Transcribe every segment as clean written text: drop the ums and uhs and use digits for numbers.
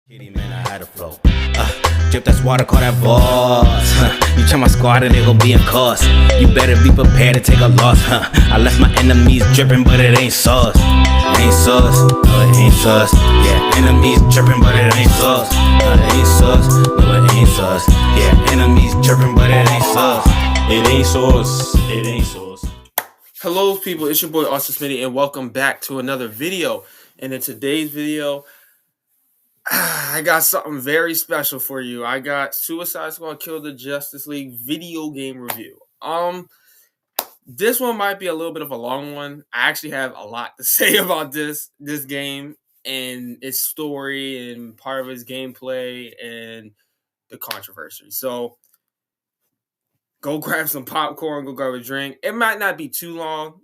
Kitty man, I had a flow. Drip that water, call that boss. You check my squad and they gon' be in cost. You better be prepared to take a loss. I left my enemies dripping, but it ain't sauce. It ain't sauce. No, it ain't sauce. Yeah, enemies dripping, but it ain't sauce. No, it ain't sauce. No, it ain't sauce. Yeah, enemies dripping, but it ain't sauce. It ain't sauce. It ain't sauce. Hello, people. It's your boy Austin Smitty, and welcome back to another video. And in today's video, I got something very special for you. I got Suicide Squad Kill the Justice League video game review. This one might be a little bit of a long one. I actually have a lot to say about this game and its story and part of its gameplay and the controversy. So go grab some popcorn, go grab a drink. It might not be too long,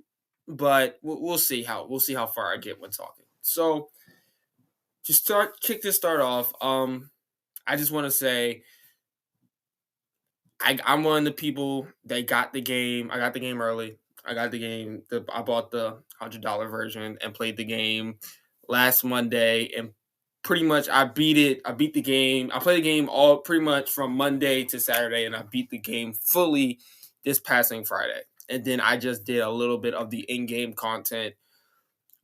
but we'll see how far I get when talking. So to kick this off, I just want to say I'm one of the people that got the game. I got the game early. I bought the $100 version and played the game last Monday, and pretty much I beat it. I beat the game. I played the game all pretty much from Monday to Saturday, and I beat the game fully this passing Friday. And then I just did a little bit of the in-game content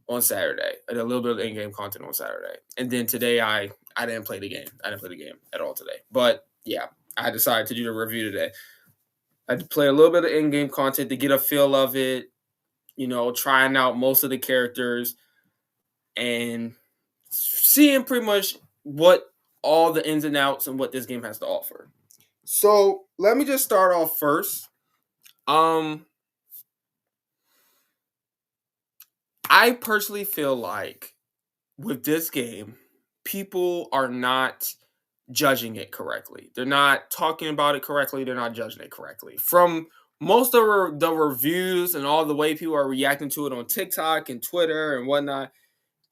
on Saturday. I did a little bit of in-game content on Saturday. And then today I didn't play the game. I didn't play the game at all today. But yeah, I decided to do the review today. I had to play a little bit of in-game content to get a feel of it, trying out most of the characters and seeing pretty much what all the ins and outs and what this game has to offer. So let me just start off first. I personally feel like with this game, people are not judging it correctly. They're not talking about it correctly. They're not judging it correctly. From most of the reviews and all the way people are reacting to it on TikTok and Twitter and whatnot,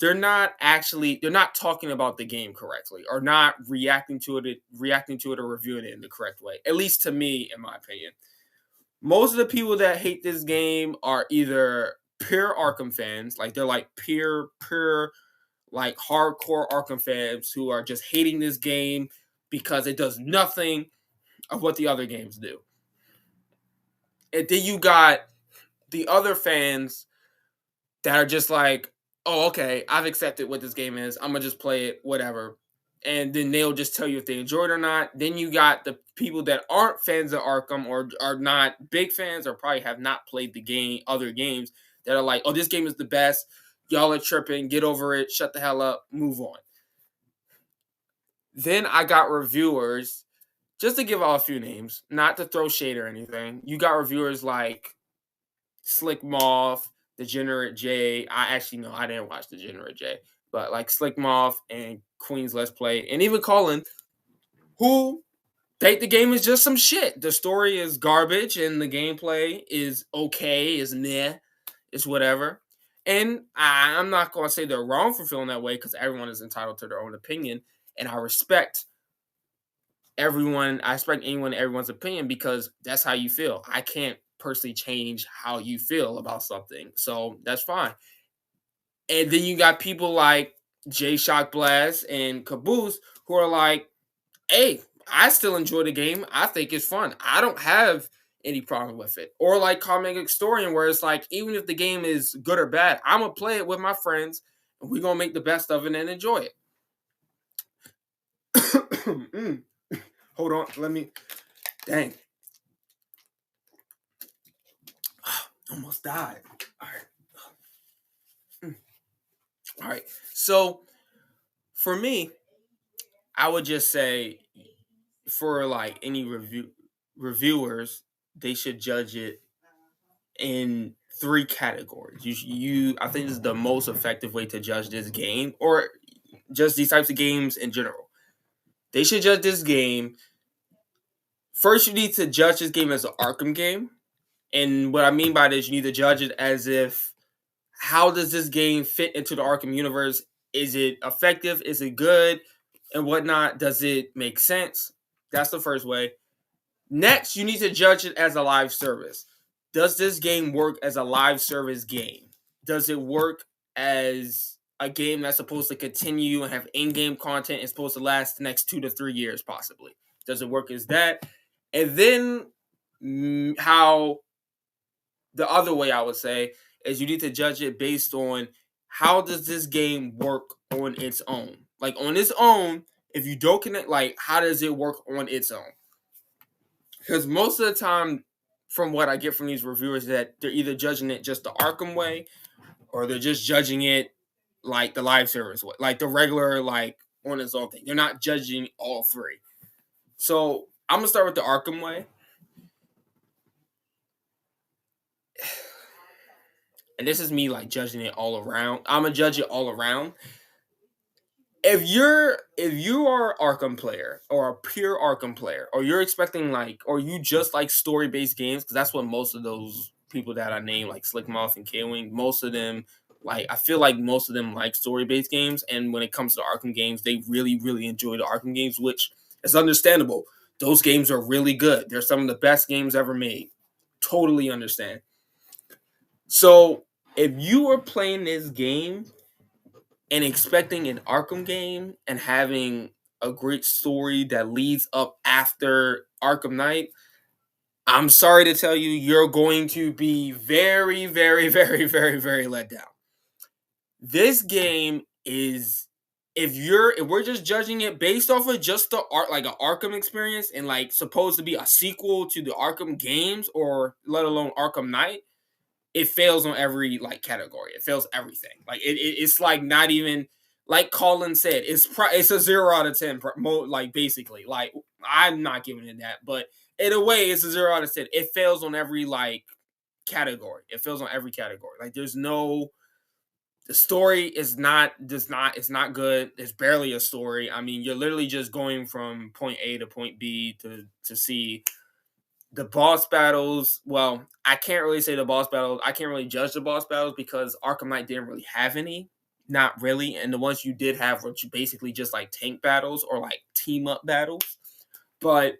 they're not talking about the game correctly or not reacting to it or reviewing it in the correct way. At least to me, in my opinion. Most of the people that hate this game are either pure Arkham fans, like they're like pure like hardcore Arkham fans who are just hating this game because it does nothing of what the other games do. And then you got the other fans that are just like, oh, okay, I've accepted what this game is. I'm going to just play it, whatever. And then they'll just tell you if they enjoy it or not. Then you got the people that aren't fans of Arkham or are not big fans or probably have not played the game, other games, that are like, oh, this game is the best. Y'all are tripping. Get over it. Shut the hell up. Move on. Then I got reviewers, just to give out a few names, not to throw shade or anything. You got reviewers like Slick Moth, Degenerate J. I didn't watch Degenerate J, but like Slick Moth and Queen's Let's Play, and even Colin, who think the game is just some shit. The story is garbage, and the gameplay is okay, is meh, is whatever. And I'm not going to say they're wrong for feeling that way because everyone is entitled to their own opinion, and I respect everyone. I respect anyone and everyone's opinion because that's how you feel. I can't personally change how you feel about something, so that's fine. And then you got people like J Shock Blast and Caboose who are like, hey, I still enjoy the game. I think it's fun. I don't have any problem with it. Or like Comic Historian, where it's like, even if the game is good or bad, I'm going to play it with my friends and we're going to make the best of it and enjoy it. Hold on. Dang. Almost died. All right. So for me, I would just say for like any reviewers, they should judge it in 3 categories. I think this is the most effective way to judge this game or just these types of games in general. They should judge this game. First, you need to judge this game as an Arkham game. And what I mean by this, you need to judge it as if, how does this game fit into the Arkham universe? Is it effective? Is it good? And whatnot? Does it make sense? That's the first way. Next, you need to judge it as a live service. Does this game work as a live service game? Does it work as a game that's supposed to continue and have in-game content is supposed to last the next 2 to 3 years, possibly. Does it work as that? And then how the other way I would say is you need to judge it based on how does this game work on its own. Like on its own, if you don't connect, like how does it work on its own? Because most of the time, from what I get from these reviewers, that they're either judging it just the Arkham way, or they're just judging it like the live service way, like the regular, like on its own thing. They're not judging all three. So I'm gonna start with the Arkham way. And this is me like judging it all around. I'm gonna judge it all around. If you are Arkham player or a pure Arkham player, or you're expecting like, or you just like story based games, because that's what most of those people that I named, like Slickmouth and K-Wing, most of them like, I feel like most of them like story based games. And when it comes to Arkham games, they really, really enjoy the Arkham games, which is understandable. Those games are really good. They're some of the best games ever made. Totally understand. So if you are playing this game and expecting an Arkham game and having a great story that leads up after Arkham Knight, I'm sorry to tell you, you're going to be very, very, very, very, very let down. This game is, if we're just judging it based off of just the art, like an Arkham experience, and like supposed to be a sequel to the Arkham games, or let alone Arkham Knight, it fails on every like category. It fails everything. Like it's like not even, like Colin said, it's a 0 out of 10. Like basically, like I'm not giving it that, but in a way, it's a 0 out of 10. It fails on every like category. It fails on every category. Like there's no, the story is not it's not good. It's barely a story. I mean, you're literally just going from point A to point B to C. The boss battles, well, I can't really say the boss battles. I can't really judge the boss battles because Arkham Knight didn't really have any. Not really. And the ones you did have were basically just like tank battles or like team up battles. But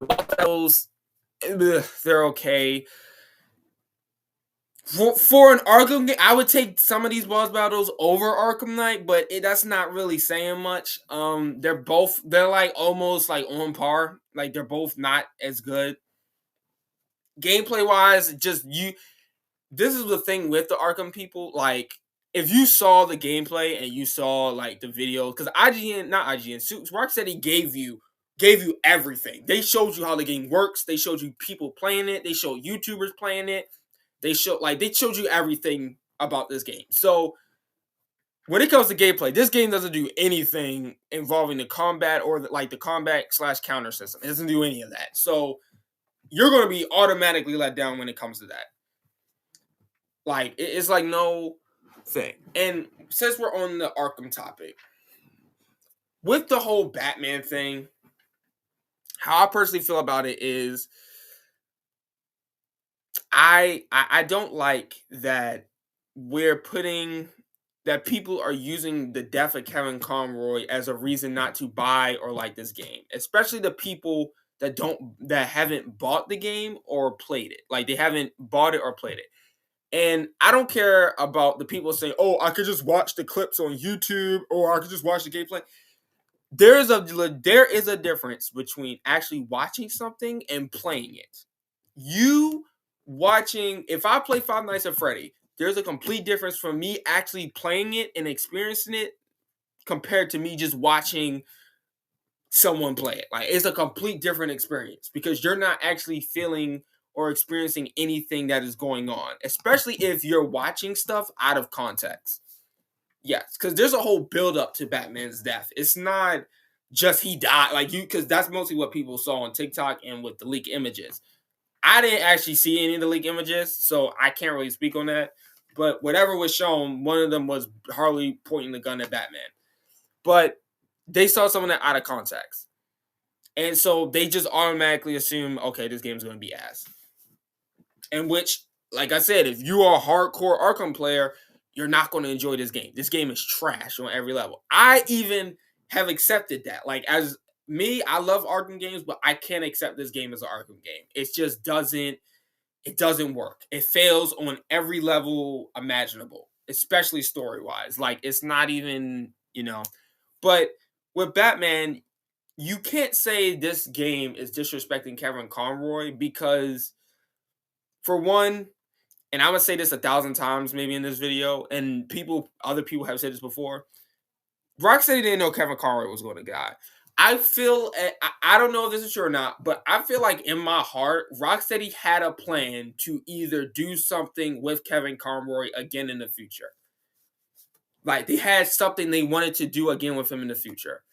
the boss battles, they're okay. For an Arkham game, I would take some of these boss battles over Arkham Knight, but that's not really saying much. They're like almost like on par. Like they're both not as good. Gameplay wise, this is the thing with the Arkham people. Like, if you saw the gameplay and you saw like the video, because Rocksteady gave you everything. They showed you how the game works. They showed you people playing it. They showed YouTubers playing it. They showed you everything about this game. So when it comes to gameplay, this game doesn't do anything involving the combat or the combat/counter system. It doesn't do any of that. So you're going to be automatically let down when it comes to that. Like, it's like no thing. And since we're on the Arkham topic, with the whole Batman thing, how I personally feel about it is I don't like that that people are using the death of Kevin Conroy as a reason not to buy or like this game, especially the people that haven't bought the game or played it. Like, they haven't bought it or played it. And I don't care about the people saying, "Oh, I could just watch the clips on YouTube, or I could just watch the gameplay." There is a difference between actually watching something and playing it. If I play Five Nights at Freddy, there's a complete difference from me actually playing it and experiencing it compared to me just watching someone play it. Like, it's a complete different experience because you're not actually feeling or experiencing anything that is going on, especially if you're watching stuff out of context. Yes, because there's a whole build up to Batman's death. It's not just he died, because that's mostly what people saw on TikTok and with the leak images. I didn't actually see any of the leak images, so I can't really speak on that. But whatever was shown, one of them was Harley pointing the gun at Batman. But they saw some of that out of context. And so they just automatically assume, okay, this game's going to be ass. And which, like I said, if you are a hardcore Arkham player, you're not going to enjoy this game. This game is trash on every level. I even have accepted that. Like, as me, I love Arkham games, but I can't accept this game as an Arkham game. It just doesn't work. It fails on every level imaginable. especially story-wise. Like, it's not even, but with Batman, you can't say this game is disrespecting Kevin Conroy because, for one, and I'm gonna say this 1,000 times maybe in this video, and other people have said this before, Rocksteady didn't know Kevin Conroy was going to die. I feel, I don't know if this is true or not, but I feel like in my heart, Rocksteady had a plan to either do something with Kevin Conroy again in the future. Like, they had something they wanted to do again with him in the future.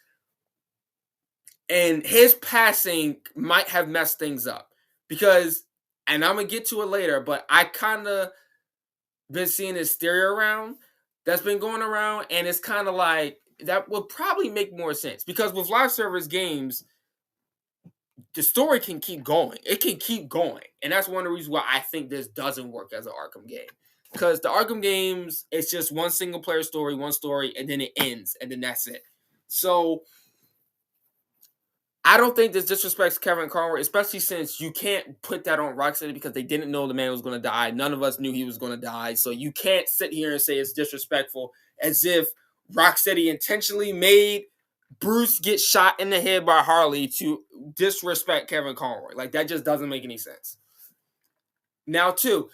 And his passing might have messed things up. Because, and I'm going to get to it later, but I kind of been seeing this theory around that's been going around, and it's kind of like, that would probably make more sense. Because with live service games, the story can keep going. It can keep going. And that's one of the reasons why I think this doesn't work as an Arkham game. Because the Arkham games, it's just one single player story, one story, and then it ends, and then that's it. So I don't think this disrespects Kevin Conroy, especially since you can't put that on Rocksteady because they didn't know the man was going to die. None of us knew he was going to die. So you can't sit here and say it's disrespectful as if Rocksteady intentionally made Bruce get shot in the head by Harley to disrespect Kevin Conroy. Like, that just doesn't make any sense. Now, too,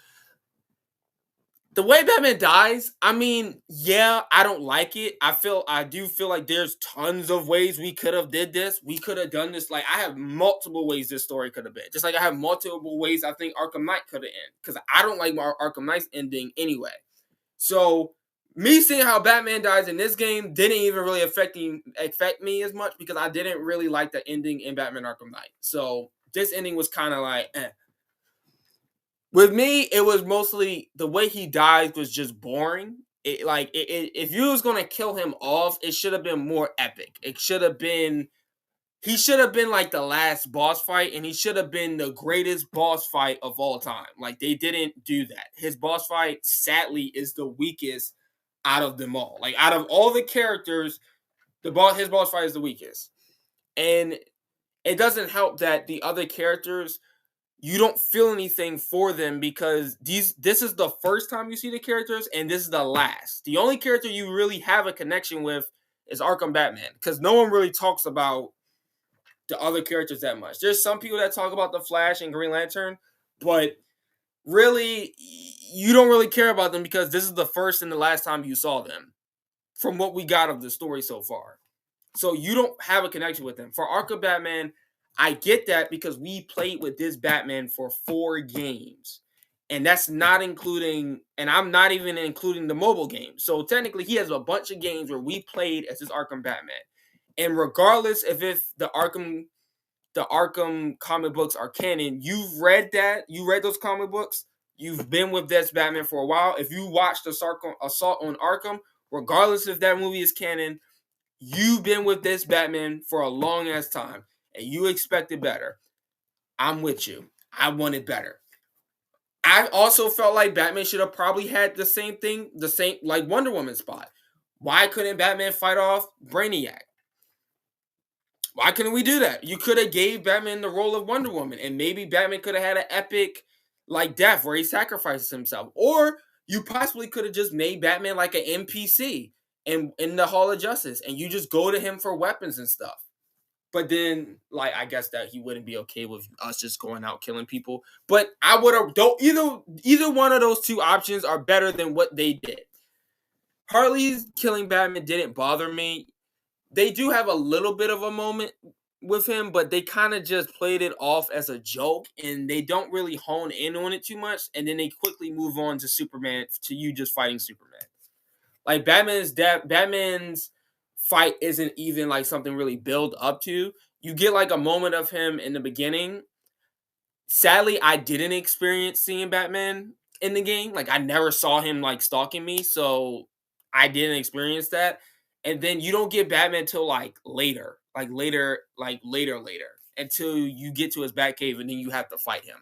the way Batman dies, I mean, yeah, I don't like it. I do feel like there's tons of ways we could have did this. We could have done this. Like, I have multiple ways this story could have been. Just like I have multiple ways I think Arkham Knight could have ended. Because I don't like my Arkham Knight's ending anyway. So, me seeing how Batman dies in this game didn't even really affect me as much because I didn't really like the ending in Batman Arkham Knight. So, this ending was kind of like, eh. With me, it was mostly the way he died was just boring. If you was gonna kill him off, it should have been more epic. He should have been like the last boss fight, and he should have been the greatest boss fight of all time. Like, they didn't do that. His boss fight, sadly, is the weakest out of them all. Like, out of all the characters, his boss fight is the weakest. And it doesn't help that the other characters, you don't feel anything for them because this is the first time you see the characters, and this is the last. The only character you really have a connection with is Arkham Batman, because no one really talks about the other characters that much. There's some people that talk about the Flash and Green Lantern, but really, you don't really care about them because this is the first and the last time you saw them from what we got of the story so far. So you don't have a connection with them. For Arkham Batman, I get that because we played with this Batman for 4 games. And that's not including, and I'm not even including the mobile game. So technically, he has a bunch of games where we played as this Arkham Batman. And regardless if the Arkham comic books are canon, you've read those comic books, you've been with this Batman for a while. If you watched Assault on Arkham, regardless if that movie is canon, you've been with this Batman for a long ass time, and you expected better. I'm with you. I wanted better. I also felt like Batman should have probably had the same like Wonder Woman spot. Why couldn't Batman fight off Brainiac? Why couldn't we do that? You could have gave Batman the role of Wonder Woman, and maybe Batman could have had an epic like death where he sacrifices himself. Or you possibly could have just made Batman like an NPC in the Hall of Justice, and you just go to him for weapons and stuff. But then, like, I guess that he wouldn't be okay with us just going out killing people. But I would have, either one of those two options are better than what they did. Harley's killing Batman didn't bother me. They do have a little bit of a moment with him, but they kind of just played it off as a joke, and they don't really hone in on it too much, and then they quickly move on to Superman, to you just fighting Superman. Like, Batman's fight isn't even like something really build up to. You get like a moment of him in the beginning. Sadly, I didn't experience seeing Batman in the game. Like, I never saw him like stalking me, so I didn't experience that. And then you don't get Batman till like later, until you get to his Batcave, and then you have to fight him.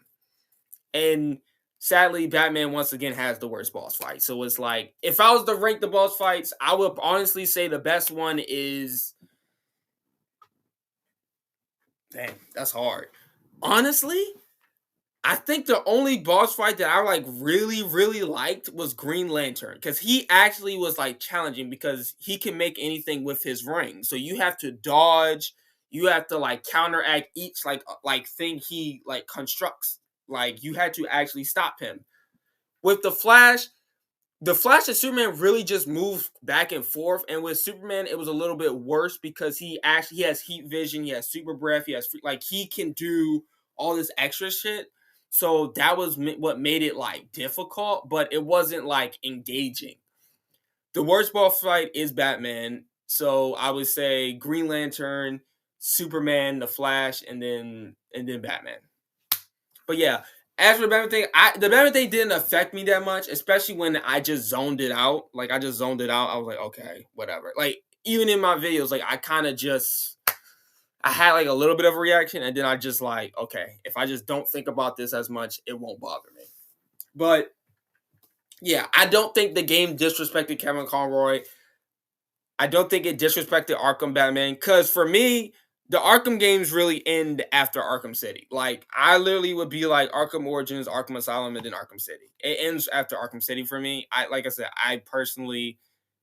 And sadly, Batman once again has the worst boss fight. So it's like, if I was to rank the boss fights, I would honestly say the best one is, dang, that's hard. Honestly, I think the only boss fight that I like really, really liked was Green Lantern because he actually was like challenging because he can make anything with his ring. So you have to dodge, you have to like counteract each like thing he like constructs. Like you had to actually stop him. With the Flash and Superman really just moved back and forth, and with Superman, it was a little bit worse because he has heat vision, he has super breath, like he can do all this extra shit. So that was what made it like difficult, but it wasn't like engaging. The worst boss fight is Batman, so I would say Green Lantern, Superman, the Flash, and then Batman. But yeah, as for the Batman thing, the Batman thing didn't affect me that much, especially when I just zoned it out. Like I just zoned it out. I was like, okay, whatever. Like even in my videos, like I kind of just I had like a little bit of a reaction, and then I just like, okay, if I just don't think about this as much, it won't bother me. But yeah, I don't think the game disrespected Kevin Conroy. I don't think it disrespected Arkham Batman because for me, the Arkham games really end after Arkham City. Like I literally would be like Arkham Origins, Arkham Asylum, and then Arkham City. It ends after Arkham City for me. Like I said, I personally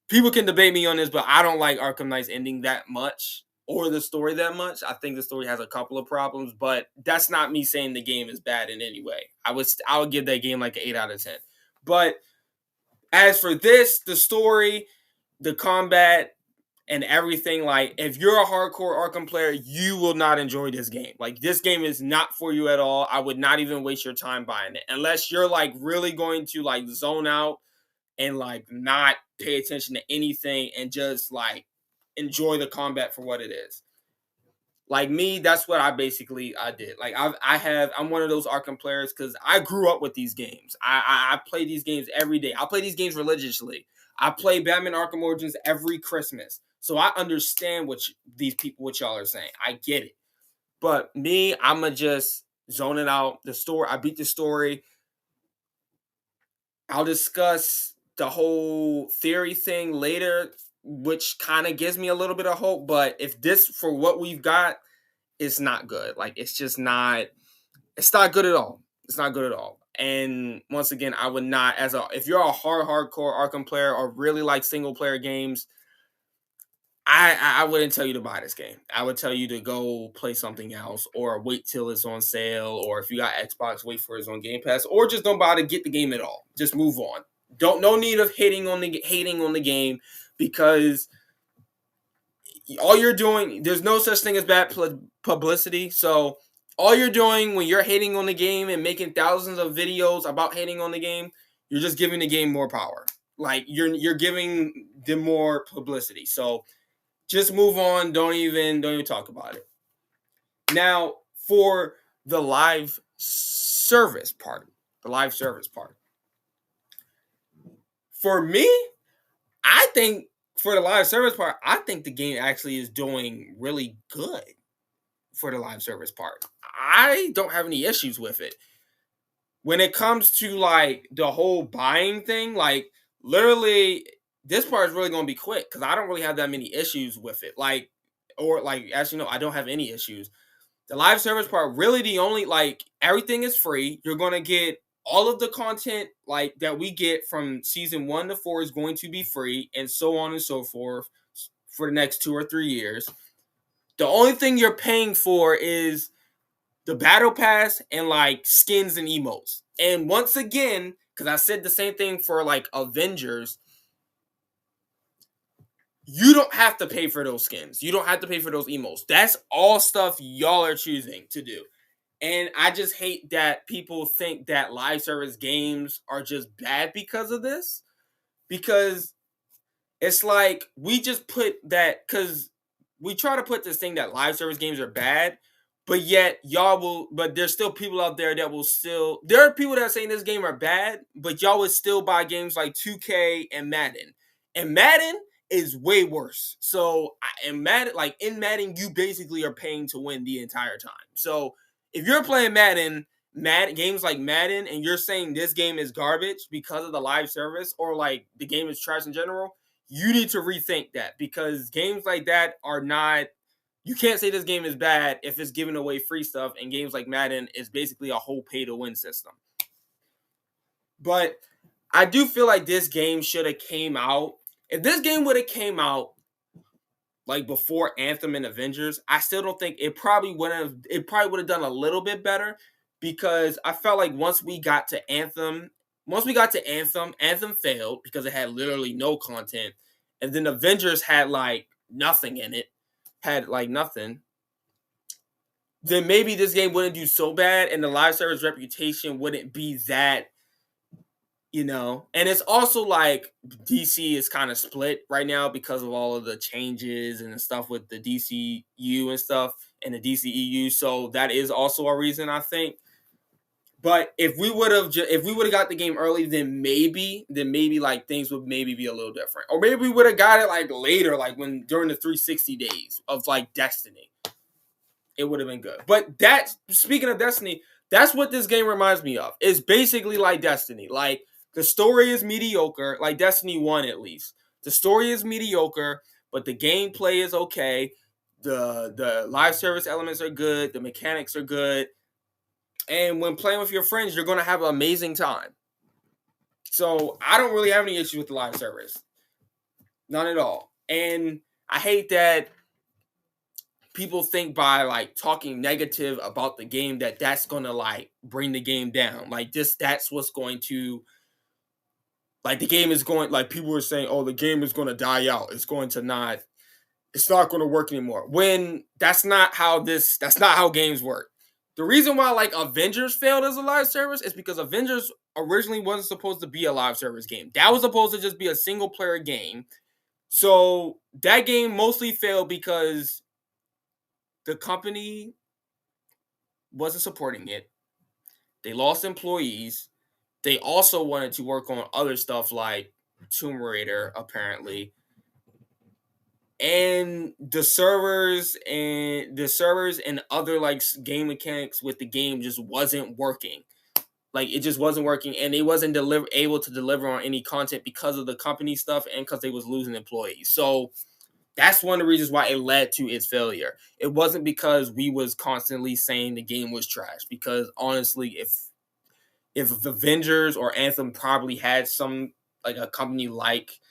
people can debate me on this, but I don't like Arkham Knight's ending that much or the story that much. I think the story has a couple of problems, but that's not me saying the game is bad in any way. I would give that game like an 8 out of 10. But as for this, the story, the combat, and everything, like if you're a hardcore Arkham player, you will not enjoy this game. Like this game is not for you at all. I would not even waste your time buying it unless you're like really going to like zone out and like not pay attention to anything and just like enjoy the combat for what it is. Like me, that's what I did. Like I'm one of those Arkham players because I grew up with these games. I play these games every day. I play these games religiously. I play Batman Arkham Origins every Christmas, so I understand what y'all are saying. I get it. But me, I'ma just zone it out. The story, I beat the story. I'll discuss the whole theory thing later, which kind of gives me a little bit of hope. But if this for what we've got, it's not good. Like it's just not. It's not good at all. It's not good at all. And once again, I would not if you're a hardcore Arkham player or really like single player games, I wouldn't tell you to buy this game. I would tell you to go play something else or wait till it's on sale, or if you got Xbox, wait for it's on Game Pass, or just don't bother to get the game at all. Just move on. No need of hating on the game because all you're doing, there's no such thing as bad publicity. So all you're doing when you're hating on the game and making thousands of videos about hating on the game, you're just giving the game more power. Like you're giving them more publicity. So just move on. Don't even talk about it. Now for the live service part. For me, I think for the live service part, I think the game actually is doing really good for the live service part. I don't have any issues with it. When it comes to like the whole buying thing, like literally this part is really going to be quick because I don't really have that many issues with it. Actually, no, I don't have any issues. The live service part, really the only, like, everything is free. You're going to get all of the content, like, that we get from season 1 to 4 is going to be free, and so on and so forth for the next 2 or 3 years. The only thing you're paying for is the battle pass and, like, skins and emotes. And once again, because I said the same thing for, like, Avengers, you don't have to pay for those skins. You don't have to pay for those emotes. That's all stuff y'all are choosing to do. And I just hate that people think that live service games are just bad because of this. Because it's like we just put that, because we try to put this thing that live service games are bad, but yet but there's still people out there that will still, there are people that are saying this game are bad, but y'all would still buy games like 2K and Madden. And Madden is way worse. So in Madden, you basically are paying to win the entire time. So if you're playing Madden games like Madden, and you're saying this game is garbage because of the live service, or like the game is trash in general, you need to rethink that, because games like that are not you can't say this game is bad if it's giving away free stuff, and games like Madden is basically a whole pay-to-win system. But I do feel like this game should have came out. If this game would have came out like before Anthem and Avengers, I still don't think it probably would have done a little bit better, because I felt like once we got to Anthem, Anthem failed because it had literally no content, and then Avengers had like nothing in it, then maybe this game wouldn't do so bad, and the live service reputation wouldn't be that, and it's also like DC is kind of split right now because of all of the changes and the stuff with the DCU and stuff and the DCEU. So that is also a reason, I think. But if we would have got the game early, then maybe like things would maybe be a little different, or maybe we would have got it like later, like during the 360 days of like Destiny. It would have been good. But speaking of Destiny, that's what this game reminds me of. It's basically like Destiny. Like, the story is mediocre, like Destiny 1 at least. The story is mediocre, but the gameplay is okay. The live service elements are good. The mechanics are good. And when playing with your friends, you're going to have an amazing time. So I don't really have any issues with the live service. None at all. And I hate that people think by like talking negative about the game that's going to like bring the game down. Like that's what's going to, like, the game is going, like, people are saying, oh, the game is going to die out. It's not going to work anymore. When that's not how games work. The reason why like Avengers failed as a live service is because Avengers originally wasn't supposed to be a live service game. That was supposed to just be a single player game. So that game mostly failed because the company wasn't supporting it. They lost employees. They also wanted to work on other stuff like Tomb Raider, apparently. And the servers and other like game mechanics with the game just wasn't working. Like, it just wasn't working, and they wasn't able to deliver on any content because of the company stuff and because they was losing employees. So that's one of the reasons why it led to its failure. It wasn't because we was constantly saying the game was trash. Because honestly, if Avengers or Anthem probably had some, like, a company like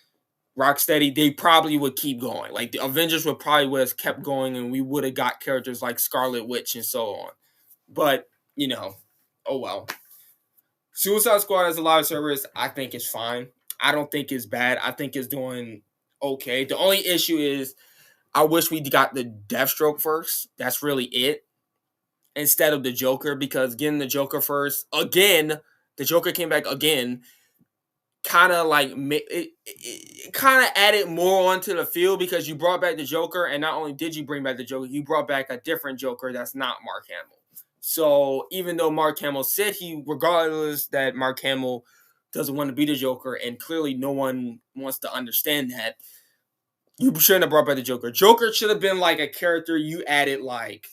Rocksteady, they probably would keep going. Like, the Avengers would have kept going, and we would have got characters like Scarlet Witch and so on. But, oh well. Suicide Squad as a live service, I think is fine. I don't think it's bad. I think it's doing okay. The only issue is I wish we got the Deathstroke first. That's really it. Instead of the Joker, because getting the Joker first, again, the Joker came back again, kind of like, it kind of added more onto the field, because you brought back the Joker, and not only did you bring back the Joker, you brought back a different Joker that's not Mark Hamill. So even though Mark Hamill said regardless that Mark Hamill doesn't want to be the Joker, and clearly no one wants to understand that, you shouldn't have brought back the Joker. Joker should have been like a character you added like,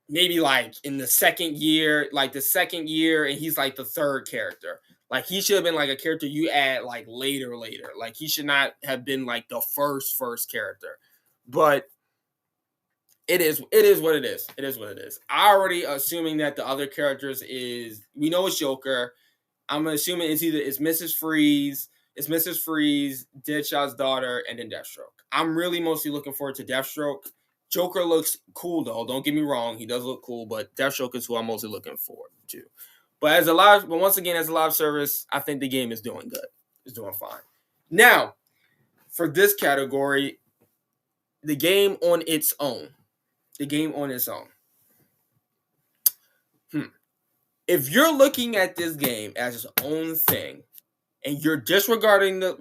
maybe like in the second year, and he's like the third character. Like, he should have been like a character you add like later. Like, he should not have been like the first character. But it is what it is. It is what it is. I already assuming that the other characters we know it's Joker. I'm assuming it's Mrs. Freeze, Deadshot's daughter, and then Deathstroke. I'm really mostly looking forward to Deathstroke. Joker looks cool though. Don't get me wrong, he does look cool, but Deathstroke is who I'm mostly looking forward to. But once again, as a live service, I think the game is doing good. It's doing fine. Now, for this category, the game on its own. If you're looking at this game as its own thing, and you're disregarding the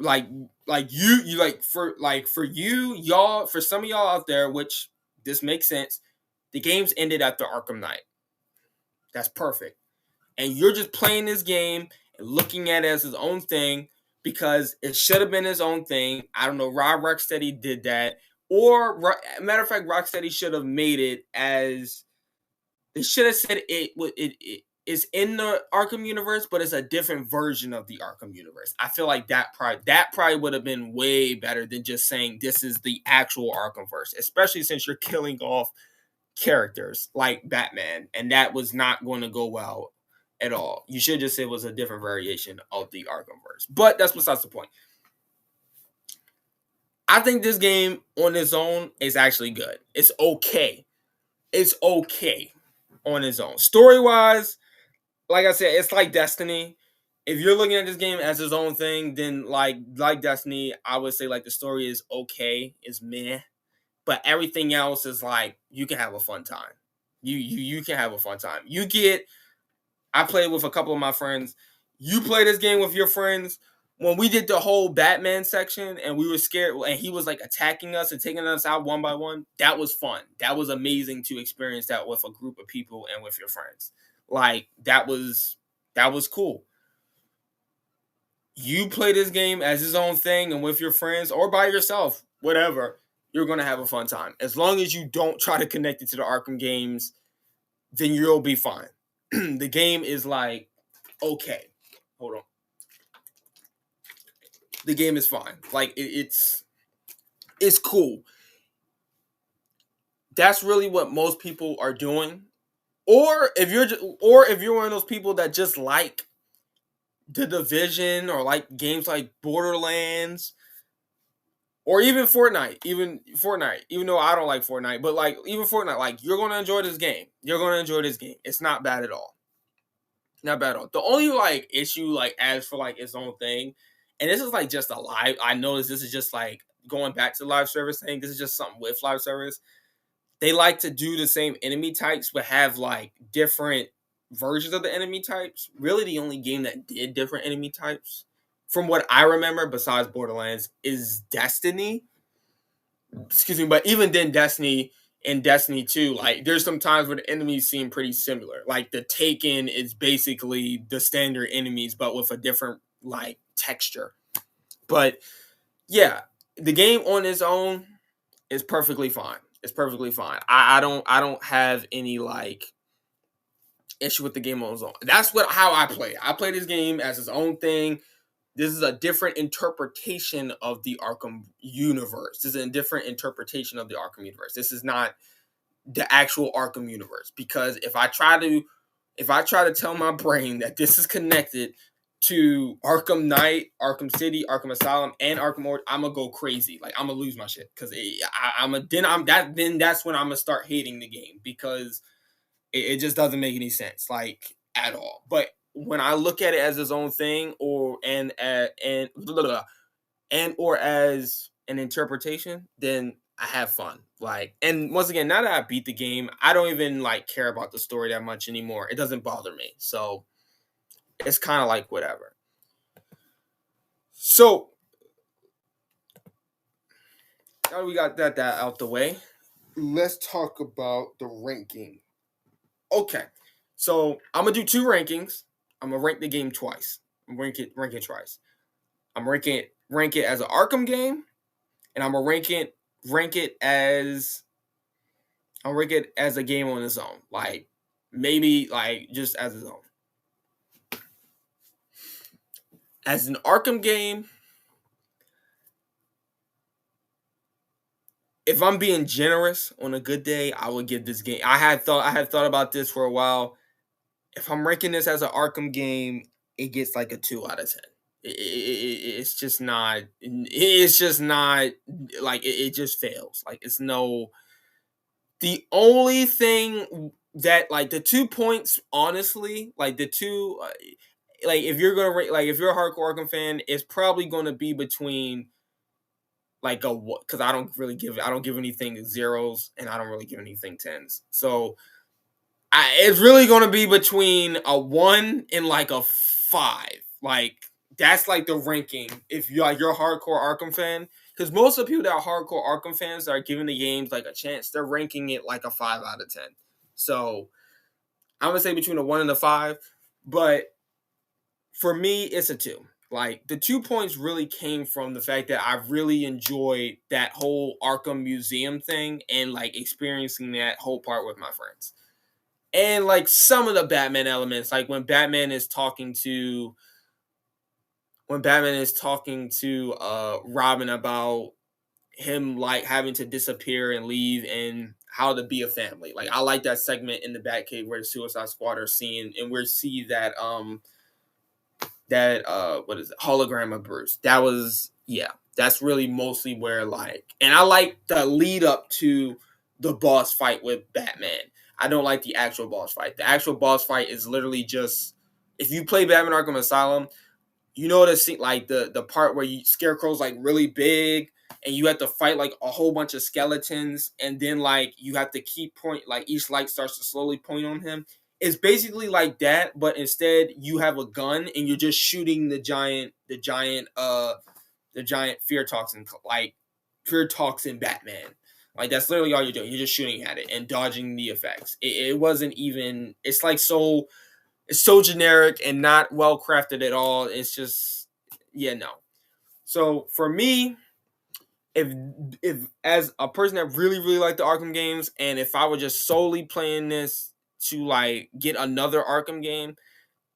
for some of y'all out there, which this makes sense, the game's ended after Arkham Knight. That's perfect. And you're just playing this game and looking at it as its own thing because it should have been its own thing. I don't know, Rocksteady did that. Or, matter of fact, Rocksteady should have made it as, they should have said is in the Arkham universe, but it's a different version of the Arkham universe. I feel like that probably would have been way better than just saying this is the actual Arkhamverse, especially since you're killing off characters like Batman, and that was not going to go well at all. You should just say it was a different variation of the Arkhamverse. But that's besides the point. I think this game on its own is actually good. It's okay. It's okay on its own. Story-wise, like I said, it's like Destiny. If you're looking at this game as its own thing, then like Destiny, I would say like the story is okay, is meh, but everything else is like you can have a fun time. You can have a fun time. I played with a couple of my friends. You play this game with your friends. When we did the whole Batman section and we were scared and he was like attacking us and taking us out one by one, that was fun. That was amazing to experience that with a group of people and with your friends. Like that was cool. You play this game as its own thing and with your friends or by yourself, whatever, you're going to have a fun time. As long as you don't try to connect it to the Arkham games, then you'll be fine. The game is like, okay, hold on. The game is fine. Like it's cool. That's really what most people are doing. Or if you're one of those people that just like The Division or like games like Borderlands or even Fortnite, even though I don't like Fortnite, but like even Fortnite, like you're going to enjoy this game. You're going to enjoy this game. It's not bad at all. Not bad at all. The only like issue like as for like its own thing, and this is like just a live. I noticed this is just like going back to the live service thing. This is just something with live service. They like to do the same enemy types, but have like different versions of the enemy types. Really, the only game that did different enemy types, from what I remember, besides Borderlands, is Destiny. Excuse me, but even then, Destiny and Destiny 2, like there's some times where the enemies seem pretty similar. Like the Taken is basically the standard enemies, but with a different like texture. But yeah, the game on its own is perfectly fine. It's perfectly fine. I don't have any like issue with the game on its own. That's how I play. I play this game as its own thing. This is a different interpretation of the Arkham universe. This is a different interpretation of the Arkham universe. This is not the actual Arkham universe. Because if I try to tell my brain that this is connected to Arkham Knight, Arkham City, Arkham Asylum, and Arkham Origins, I'm gonna go crazy. Like I'm gonna lose my shit because then that's when I'm gonna start hating the game because it just doesn't make any sense like at all. But when I look at it as its own thing or as an interpretation, then I have fun. Like, and once again, now that I beat the game, I don't even like care about the story that much anymore. It doesn't bother me. So it's kind of like whatever. So now we got that out the way. Let's talk about the ranking. Okay. So I'm gonna do 2 rankings. I'm gonna rank the game twice. I'm rank it twice. I'm rank it as an Arkham game, and I'm gonna rank it as a game on its own. Like maybe like just as its own. As an Arkham game, if I'm being generous on a good day, I would give this game. I had thought about this for a while. If I'm ranking this as an Arkham game, it gets like a 2 out of 10. It's just not. It's just not like it just fails. Like it's no. The only thing that like the 2 points, honestly, like the two, like if you're gonna like if you're a hardcore Arkham fan, it's probably gonna be between like a what because I don't give anything zeros and I don't really give anything tens. So it's really going to be between a 1 and like a 5. Like that's like the ranking if you're a hardcore Arkham fan. Because most of the people that are hardcore Arkham fans that are giving the games like a chance, they're ranking it like a 5 out of 10. So I'm gonna say between a 1 and a 5. But for me, it's a 2. Like the 2 points really came from the fact that I really enjoyed that whole Arkham Museum thing and like experiencing that whole part with my friends. And like some of the Batman elements, like when Batman is talking to Robin about him like having to disappear and leave and how to be a family. Like I like that segment in the Batcave where the Suicide Squad are seeing and we see that what is it, hologram of Bruce. That was, yeah, that's really mostly where like, and I like the lead up to the boss fight with Batman. I don't like the actual boss fight. The actual boss fight is literally just, if you play Batman Arkham Asylum, you know the scene, like the part where Scarecrow's like really big and you have to fight like a whole bunch of skeletons and then like you have to keep point, like each light starts to slowly point on him. It's basically like that, but instead you have a gun and you're just shooting the giant fear toxin Batman. Like that's literally all you're doing. You're just shooting at it and dodging the effects. It wasn't even, it's like it's so generic and not well crafted at all. It's just, yeah, no. So for me, if as a person that really liked the Arkham games, and if I were just solely playing this to like get another Arkham game,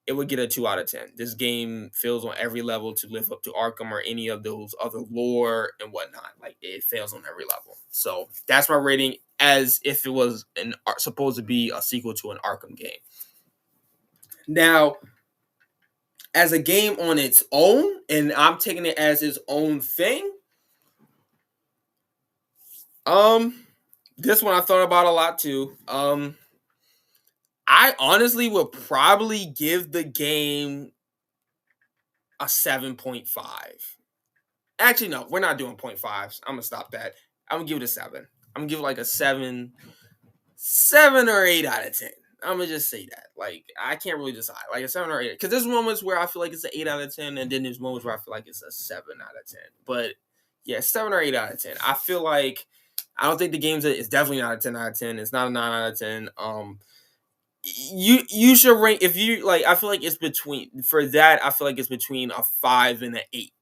it would get a 2 out of 10. This game feels on every level to live up to Arkham or any of those other lore and whatnot. Like it fails on every level. So that's my rating, as if it was supposed to be a sequel to an Arkham game. Now, as a game on its own, and I'm taking it as its own thing, this one I thought about a lot too. I honestly would probably give the game a 7.5. Actually, no, we're not doing 0.5s. I'm gonna stop that. I'm gonna give it a 7. I'm gonna give it like a 7 or 8 out of 10. I'm gonna just say that. Like I can't really decide. Like a 7 or 8. Because there's moments where I feel like it's an 8 out of 10, and then there's moments where I feel like it's a 7 out of 10. But yeah, 7 or 8 out of 10. I feel like I don't think the game's it's definitely not a 10 out of 10. It's not a 9 out of 10. You should rank, if you like, I feel like it's between, for that I feel like it's between a 5 and an 8.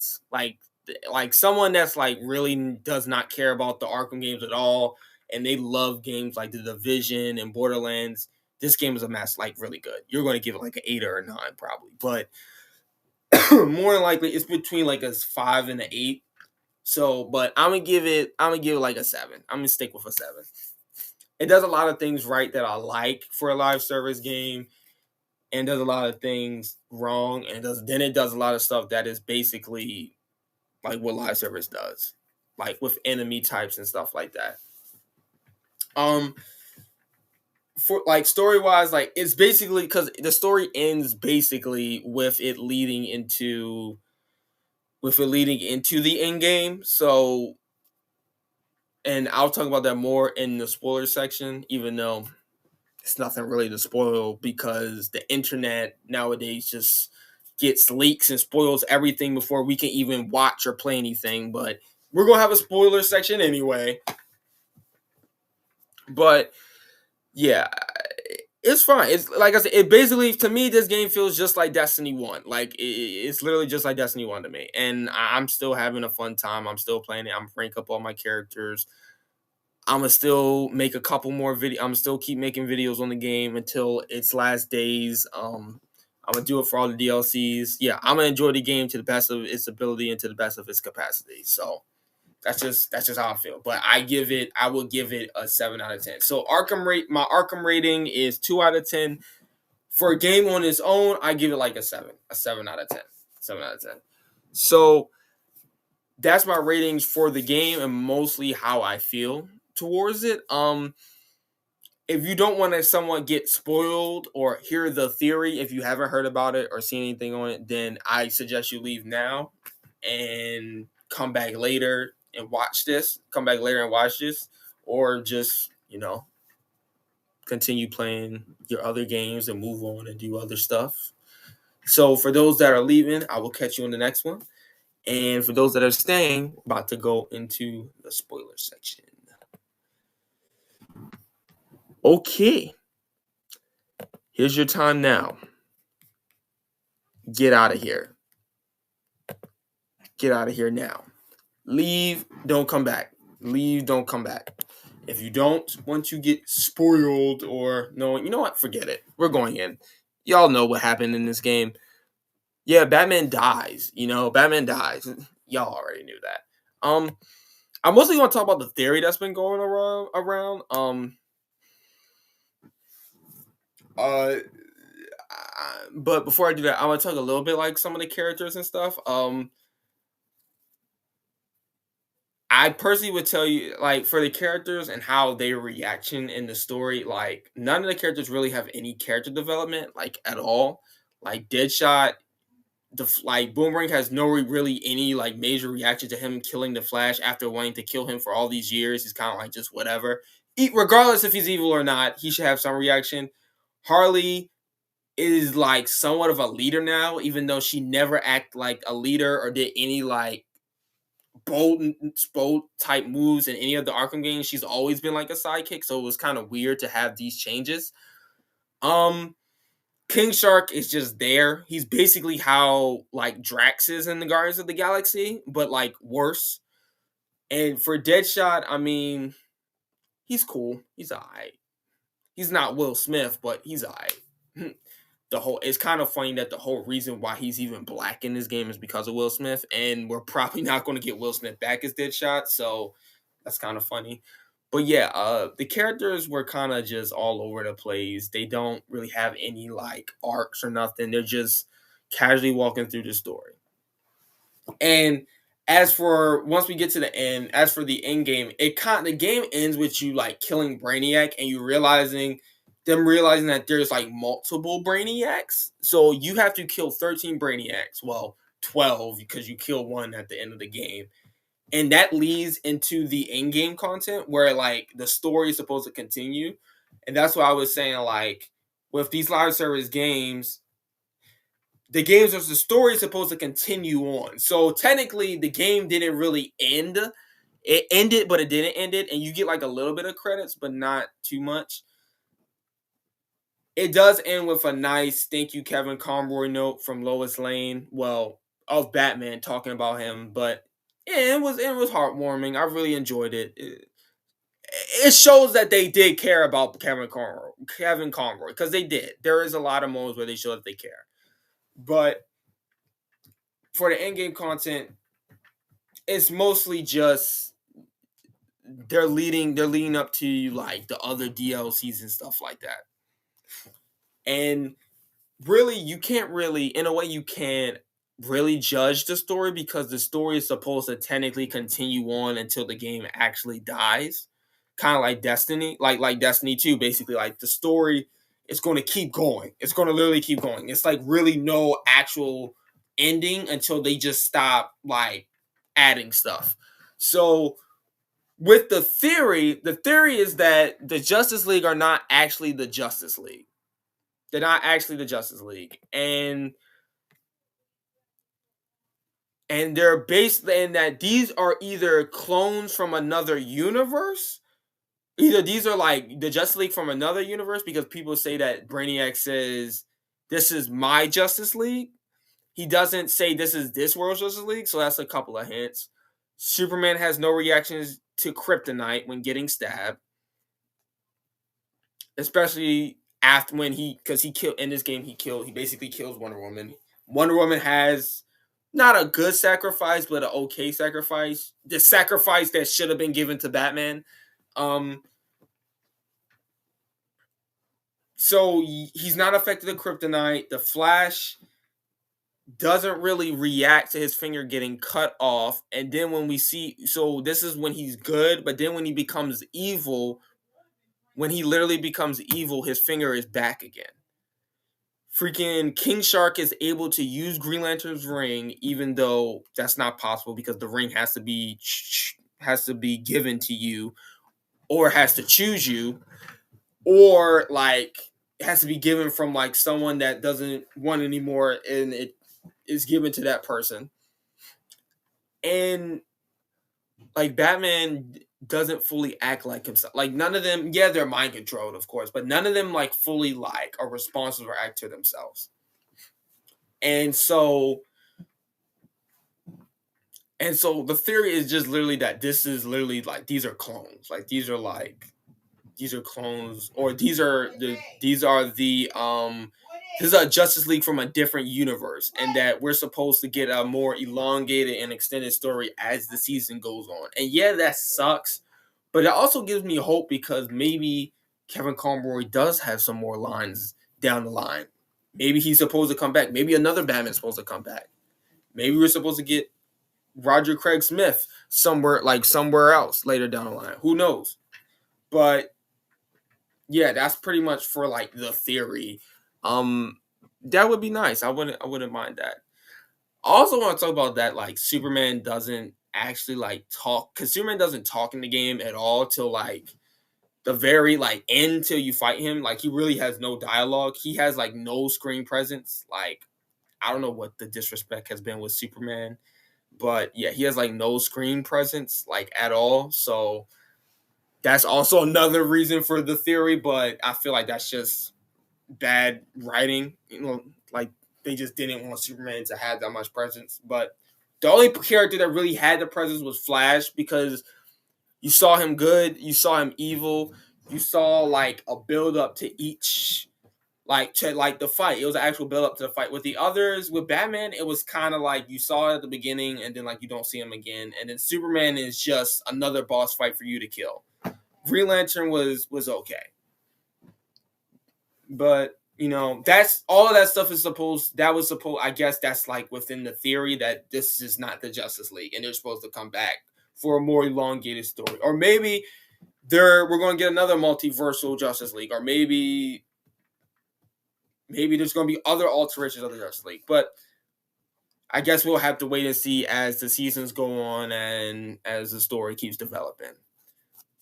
Like someone that's like really does not care about the Arkham games at all, and they love games like The Division and Borderlands, this game is a mess, like really good. You're going to give it like an 8 or a 9 probably, but more than likely it's between like a 5 and an 8. So, but I'm gonna give it like a 7. I'm gonna stick with a 7. It does a lot of things right that I like for a live service game, and does a lot of things wrong, and it does a lot of stuff that is basically like what live service does, like with enemy types and stuff like that. For like story wise, like it's basically, because the story ends basically with it leading into the end game. So, and I'll talk about that more in the spoiler section, even though it's nothing really to spoil because the internet nowadays just gets leaks and spoils everything before we can even watch or play anything. But we're gonna have a spoiler section anyway. But yeah, it's fine. It's like I said, it basically, to me, this game feels just like Destiny 1. Like it's literally just like Destiny 1 to me. And I'm still having a fun time. I'm still playing it. I'm rank up all my characters. I'm gonna still make a couple more videos. I'm still keep making videos on the game until its last days. I'm gonna do it for all the DLCs. Yeah, I'm gonna enjoy the game to the best of its ability and to the best of its capacity. So that's just how I feel. But I will give it a 7 out of 10. So my Arkham rating is 2 out of 10. For a game on its own, I give it like a 7 out of 10, 7 out of 10. So that's my ratings for the game and mostly how I feel towards it. If you don't want to somewhat get spoiled or hear the theory, if you haven't heard about it or seen anything on it, then I suggest you leave now and come back later and watch this. Or just, continue playing your other games and move on and do other stuff. So for those that are leaving, I will catch you in the next one. And for those that are staying, about to go into the spoiler section. Okay. Here's your time now. Get out of here. Get out of here now. Leave, don't come back. Leave, don't come back. If you don't want to get spoiled or no, you know what? Forget it. We're going in. Y'all know what happened in this game. Yeah, Batman dies. Batman dies. Y'all already knew that. I'm mostly going to talk about the theory that's been going around. Uh, but before I do that, I want to talk a little bit like some of the characters and stuff. I personally would tell you, like, for the characters and how their reaction in the story, like, none of the characters really have any character development, like, at all. Like, Deadshot, like, Boomerang has no really any, like, major reaction to him killing the Flash after wanting to kill him for all these years. He's kind of like, just whatever. Regardless if he's evil or not, he should have some reaction. Harley is, like, somewhat of a leader now, even though she never acted like a leader or did any, like, bold type moves in any of the Arkham games. She's always been like a sidekick, so it was kind of weird to have these changes. King Shark is just there. He's basically how like Drax is in the Guardians of the Galaxy, but like worse. And for Deadshot, I mean, he's cool. He's alright. He's not Will Smith, but he's alright. It's kind of funny that the whole reason why he's even black in this game is because of Will Smith, and we're probably not going to get Will Smith back as Deadshot, so that's kind of funny. But yeah, the characters were kind of just all over the place. They don't really have any like arcs or nothing. They're just casually walking through the story. And as for once we get to the end, as for the end game, the game ends with you like killing Brainiac and you realizing that there's like multiple Brainiacs. So you have to kill 13 Brainiacs. Well, 12 because you kill one at the end of the game. And that leads into the end game content where like the story is supposed to continue. And that's why I was saying like with these live service games, the story is supposed to continue on. So technically the game didn't really end. It ended, but it didn't end it. And you get like a little bit of credits, but not too much. It does end with a nice thank you, Kevin Conroy note from Lois Lane. Well, of Batman talking about him. But yeah, it was heartwarming. I really enjoyed it. It shows that they did care about Kevin Conroy, because they did. There is a lot of moments where they show that they care. But for the end game content, it's mostly just they're leading up to like the other DLCs and stuff like that. And really, you can't really, in a way, you can't really judge the story because the story is supposed to technically continue on until the game actually dies. Kind of like Destiny, like Destiny 2, basically. Like the story is going to keep going. It's going to literally keep going. It's like really no actual ending until they just stop like adding stuff. So with the theory is that the Justice League are not actually the Justice League. They're not actually the Justice League. And they're based in that these are either clones from another universe. Either these are like the Justice League from another universe, because people say that Brainiac says, this is my Justice League. He doesn't say this is this world's Justice League, so that's a couple of hints. Superman has no reactions to kryptonite when getting stabbed. Especially after because he killed in this game, he basically kills Wonder Woman. Wonder Woman has not a good sacrifice, but an okay sacrifice. The sacrifice that should have been given to Batman. So he's not affected to kryptonite. The Flash doesn't really react to his finger getting cut off. And then when we see, so this is when he's good, but then when he becomes evil, when he literally becomes evil, his finger is back again. Freaking King Shark is able to use Green Lantern's ring, even though that's not possible because the ring has to be given to you, or has to choose you, or like it has to be given from like someone that doesn't want anymore, and it is given to that person. And like Batman doesn't fully act like himself. Like none of them, yeah, they're mind controlled, of course, but none of them like fully like are responsible or act to themselves. And so And so the theory is just literally that this is literally like these are clones. Like these are clones, or these are the this is a Justice League from a different universe, and that we're supposed to get a more elongated and extended story as the season goes on. And yeah, that sucks, but it also gives me hope because maybe Kevin Conroy does have some more lines down the line. Maybe he's supposed to come back. Maybe another Batman's supposed to come back. Maybe we're supposed to get Roger Craig Smith somewhere else later down the line. Who knows? But yeah, that's pretty much for like the theory. That would be nice. I wouldn't mind that. I also want to talk about that like Superman doesn't actually like talk, because Superman doesn't talk in the game at all till like the very like end till you fight him. Like he really has no dialogue. He has like no screen presence. Like I don't know what the disrespect has been with Superman, but yeah, he has like no screen presence like at all. So that's also another reason for the theory, but I feel like that's just bad writing. Like they just didn't want Superman to have that much presence. But the only character that really had the presence was Flash, because you saw him good, you saw him evil, you saw like a build up to each, like to like the fight. It was an actual build up to the fight. With the others, with Batman, it was kind of like you saw it at the beginning and then like you don't see him again. And then Superman is just another boss fight for you to kill. Green Lantern was okay. But that's all of that stuff I guess that's like within the theory that this is not the Justice League and they're supposed to come back for a more elongated story. Or maybe we're going to get another multiversal Justice League, or maybe there's going to be other alterations of the Justice League. But I guess we'll have to wait and see as the seasons go on and as the story keeps developing.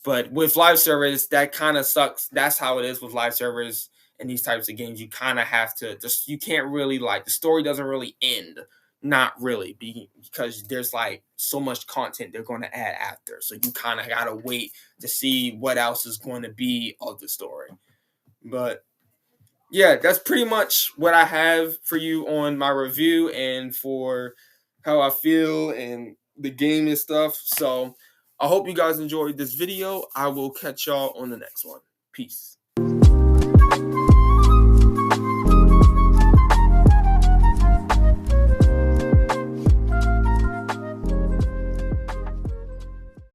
But with live service, that kind of sucks. That's how it is with live servers and these types of games. You kind of have to you can't really like, the story doesn't really end. Not really, because there's like so much content they're going to add after. So you kind of got to wait to see what else is going to be of the story. But yeah, that's pretty much what I have for you on my review and for how I feel and the game and stuff. So I hope you guys enjoyed this video. I will catch y'all on the next one. Peace.